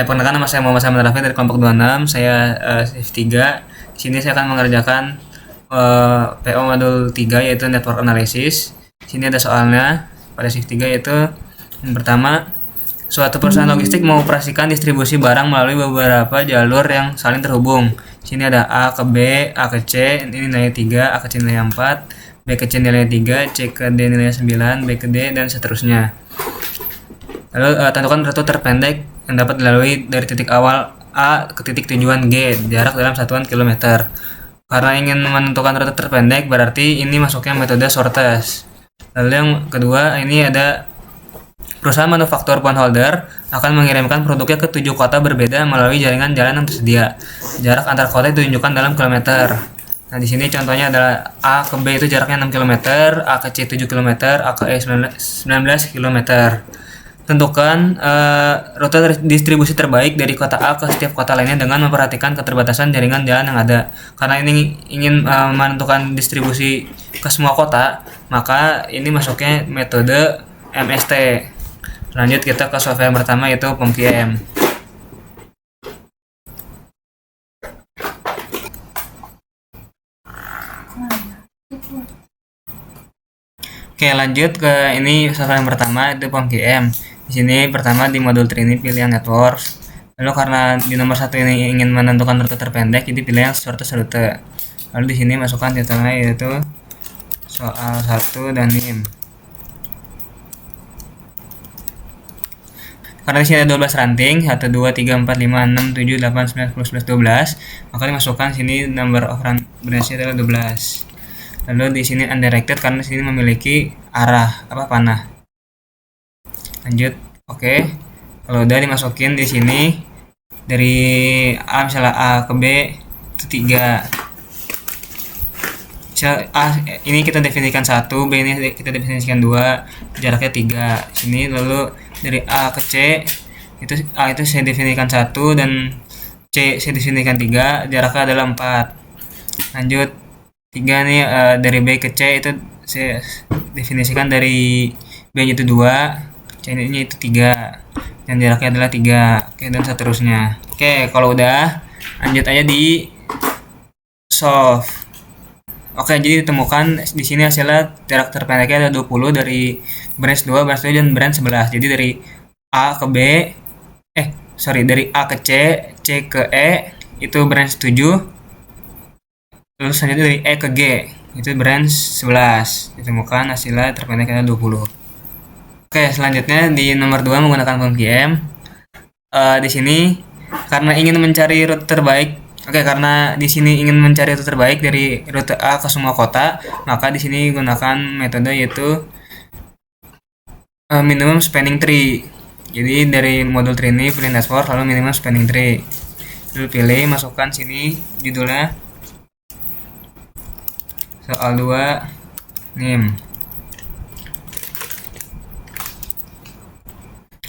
Perkenalkan, nama saya Muhammad Samuel Rafi dari kelompok 26. Saya shift 3. Di sini saya akan mengerjakan PO modul 3 yaitu network analysis. Di sini ada soalnya pada shift 3 yaitu yang pertama, suatu perusahaan logistik mengoperasikan distribusi barang melalui beberapa jalur yang saling terhubung. Di sini ada A ke B, A ke C, ini nilai 3, A ke C nilai 4, B ke C nilai 3, C ke D nilai 9, B ke D, dan seterusnya. Lalu tentukan rute terpendek yang dapat dilalui dari titik awal A ke titik tujuan G, jarak dalam satuan kilometer. Karena ingin menentukan rute terpendek, berarti ini masuknya metode shortest. Lalu yang kedua, ini ada perusahaan manufaktur bondholder akan mengirimkan produknya ke 7 kota berbeda melalui jaringan jalan yang tersedia. Jarak antar kota ditunjukkan dalam kilometer. Nah, di sini contohnya adalah A ke B itu jaraknya 6 km, A ke C 7 km, A ke E 19 km. Tentukan rute distribusi terbaik dari kota A ke setiap kota lainnya dengan memperhatikan keterbatasan jaringan jalan yang ada. Karena ini ingin menentukan distribusi ke semua kota, maka ini masuknya metode MST. Lanjut kita ke software yang pertama yaitu POMQM. Oke, lanjut ke ini software yang pertama itu POMQM. Di sini pertama di modul 3 ini pilih yang network. Lalu karena di nomor 1 ini ingin menentukan rute terpendek, jadi pilih yang shortest rute. Lalu di sini masukkan titelnya yaitu soal 1 dan NIM. Karena di sini ada 12 ranting, 1 2 3 4 5 6 7 8 9 10 11 12, maka dimasukkan sini number of branch adalah 12. Lalu di sini undirected karena di sini memiliki arah panah. Lanjut, oke. Kalau udah dimasukin di sini dari A, misalnya A ke B itu 3. Misal A ini kita definisikan 1, B ini kita definisikan 2, jaraknya 3. Sini lalu dari A ke C itu A itu saya definisikan 1 dan C saya definisikan 3, jaraknya adalah 4. Lanjut 3 nih dari B ke C itu saya definisikan dari B itu 2, C nya itu 3 dan jaraknya adalah 3. Oke, dan seterusnya. Oke, kalau udah lanjut aja di solve. Oke, jadi ditemukan di sini hasilnya jarak terpendeknya ada 20 dari branch 2, branch 2 dan branch 11. Jadi dari A ke B dari A ke C, C ke E itu branch 7. Terus selanjutnya dari E ke G itu branch 11. Ditemukan hasilnya terpendeknya 20. Oke, selanjutnya di nomor 2 menggunakan POMQM. Di sini karena ingin mencari rute terbaik, karena di sini ingin mencari rute terbaik dari rute A ke semua kota, maka di sini gunakan metode yaitu minimum spanning tree. Jadi dari modul 3 ini pilih network lalu minimum spanning tree. Lalu pilih, masukkan sini judulnya soal 2 NIM.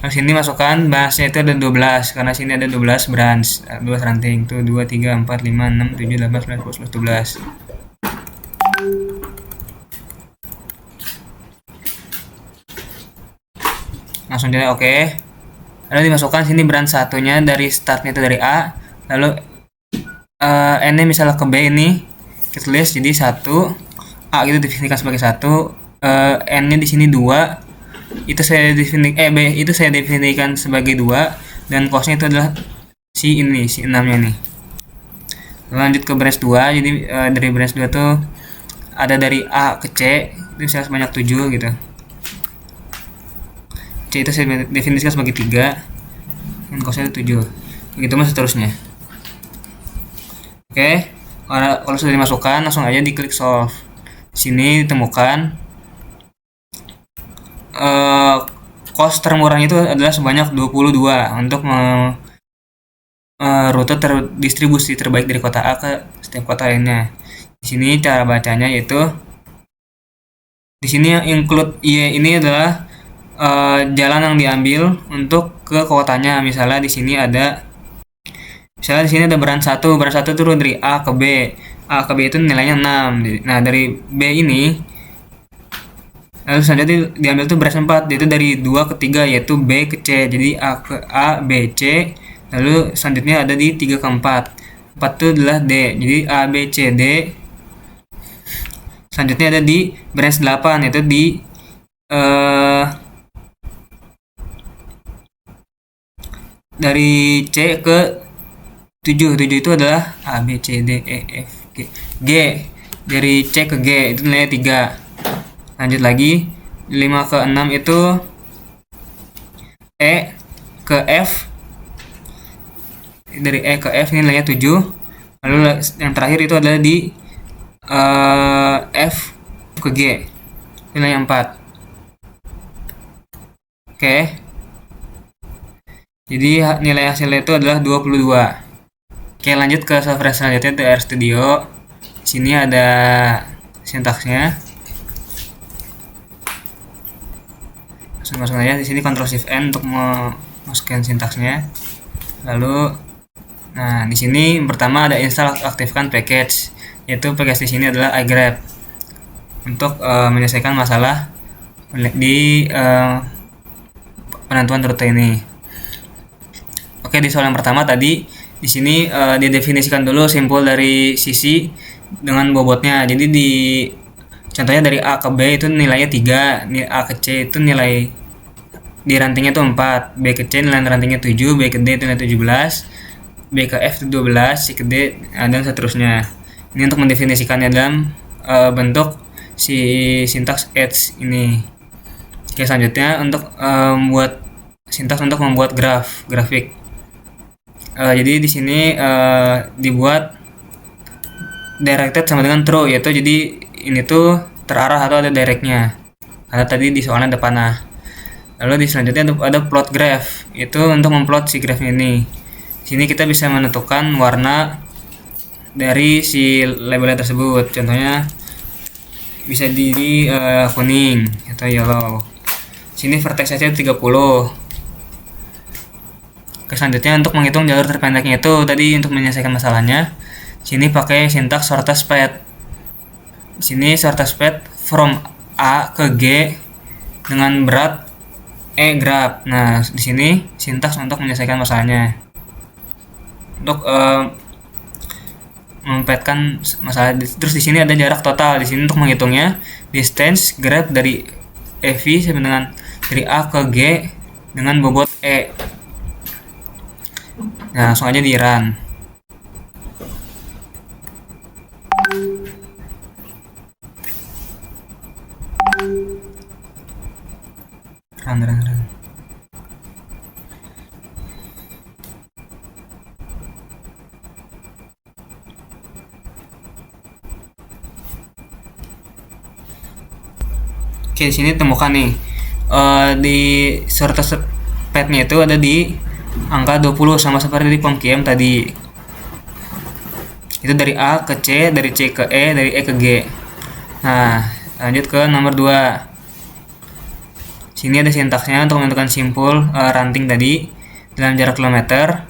Nah, sini masukkan branchnya itu ada 12 karena sini ada 12 branch, 12 ranting tuh 2 3 4 5 6 7 8 9 10 11 12. Langsung aja oke. Lalu dimasukkan sini branch satunya dari startnya itu dari A, lalu N nya misalnya ke B ini kita tulis jadi 1, A itu definisikan sebagai 1, N nya di sini 2, itu saya definisikan B itu saya definisikan sebagai 2 dan cos-nya itu adalah si 6 nya nih. Lanjut ke branch 2, jadi dari branch 2 tuh ada dari A ke C itu bisa sebanyak 7 gitu. C itu saya definisikan sebagai 3 dan cos-nya itu 7. Begitu mas seterusnya. Oke, kalau sudah dimasukkan langsung aja diklik solve. Sini ditemukan cost termurahnya itu adalah sebanyak 22 untuk rute distribusi terbaik dari kota A ke setiap kota lainnya. Di sini cara bacanya yaitu di sini yang include Y ini adalah jalan yang diambil untuk ke kotanya. Misalnya di sini ada branch 1 itu dari A ke B. A ke B itu nilainya 6. Nah, dari B ini Lalu selanjutnya diambil tuh branch 4, yaitu dari 2 ke 3 yaitu B ke C. Jadi A ke A, B, C. Lalu selanjutnya ada di 3 ke 4. 4 itu adalah D. Jadi A, B, C, D. Selanjutnya ada di branch 8, yaitu di dari C ke 7. 7 itu adalah A, B, C, D, E, F, G. G. Dari C ke G itu nilainya 3. Lanjut lagi. 5 ke 6 itu E ke F. Dari E ke F ini nilainya 7. Lalu yang terakhir itu adalah di F ke G nilainya 4. Oke. Jadi nilai hasilnya itu adalah 22. Oke, lanjut ke software selanjutnya, itu RStudio. Sini ada sintaksnya. Masuk aja di sini Ctrl Shift N untuk memasukkan sintaksnya. Lalu nah, di sini pertama ada install aktifkan package. Yaitu package di sini adalah iGrab untuk menyelesaikan masalah di penentuan rute ini. Oke, di soal yang pertama tadi di sini didefinisikan dulu simpul dari sisi dengan bobotnya. Jadi di contohnya dari A ke B itu nilainya 3, A ke C itu nilai di rantingnya itu 4, B ke C nilai rantingnya 7, B ke D itu nilai 17, B ke F itu 12, C ke D dan seterusnya. Ini untuk mendefinisikannya dalam bentuk si sintaks edge ini. Oke, selanjutnya untuk membuat sintaks untuk membuat grafik. Jadi di sini dibuat directed sama dengan true, yaitu jadi ini tuh terarah atau ada directnya. Karena tadi di soalnya ada panah. Lalu di selanjutnya ada plot graph, itu untuk memplot si graph ini. Sini kita bisa menentukan warna dari si labelnya tersebut. Contohnya bisa di kuning atau yellow. Sini vertex saja 30. Selanjutnya untuk menghitung jalur terpendeknya itu tadi untuk menyelesaikan masalahnya. Sini pakai sintaks shortest path. Sini shortest path from A ke G dengan berat E grab. Nah, di sini sintaks untuk menyelesaikan masalahnya. Untuk mempetkan masalah. Terus di sini ada jarak total. Di sini untuk menghitungnya distance grab dari EV sama dengan dari A ke G dengan bobot E. Nah, langsung aja di run. Run. Oke, di sini temukan nih di shortest path-nya itu ada di angka 20 sama seperti di POMKIM tadi. Itu dari A ke C, dari C ke E, dari E ke G. Nah, lanjut ke nomor 2. Sini ada sintaksnya untuk menentukan simpul ranting tadi dalam jarak kilometer.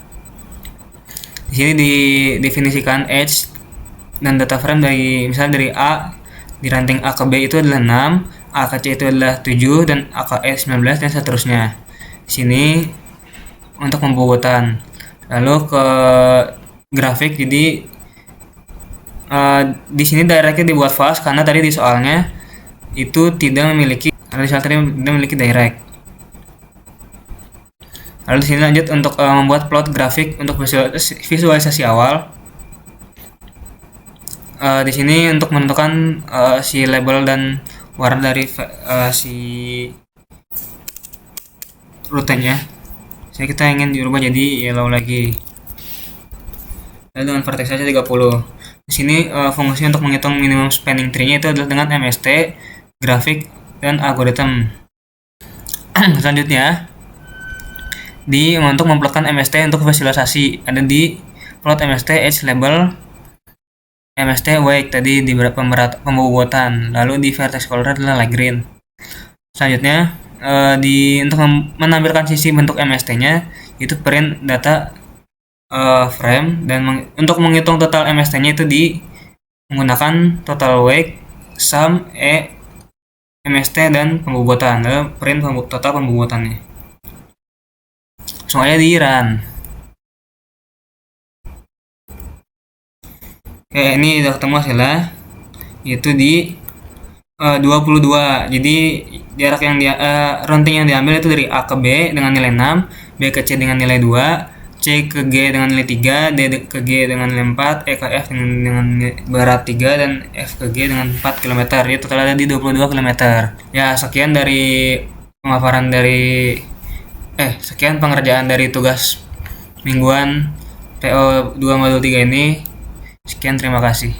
Di sini didefinisikan edge dan data frame dari misalnya dari A di ranting A ke B itu adalah 6, A ke C itu adalah 7 dan A ke E 19 dan seterusnya. Di sini untuk pembobotan. Lalu ke grafik, jadi di sini directnya dibuat fast karena tadi di soalnya itu tidak memiliki direct. Lalu di sini lanjut untuk membuat plot grafik untuk visualisasi awal. Di sini untuk menentukan si label dan warna dari si rutenya. Jadi kita ingin dirubah jadi yellow lagi. Lalu dengan vertex saja 30. Di sini fungsi untuk menghitung minimum spanning tree-nya itu adalah dengan MST, grafik, dan algoritma. Selanjutnya untuk memplotkan MST untuk visualisasi ada di plot MST edge label, MST weight tadi di pembobotan, lalu di vertex color adalah light green. Selanjutnya untuk menampilkan sisi bentuk MST-nya itu print data frame, dan untuk menghitung total MST-nya itu menggunakan total weight, sum, MST dan pembobotan, lalu print total pembobotannya. Semuanya di run. Ini udah ketemu hasilnya, yaitu di 22. Jadi jarak yang rounding yang diambil itu dari A ke B dengan nilai 6, B ke C dengan nilai 2, C ke G dengan nilai 3, D ke G dengan nilai 4, E ke F dengan berat 3, dan F ke G dengan 4 km. Ya, total ada di 22 km. Ya, sekian dari pemaparan dari sekian pengerjaan dari tugas mingguan PO 2 modul 3 ini. Sekian, terima kasih.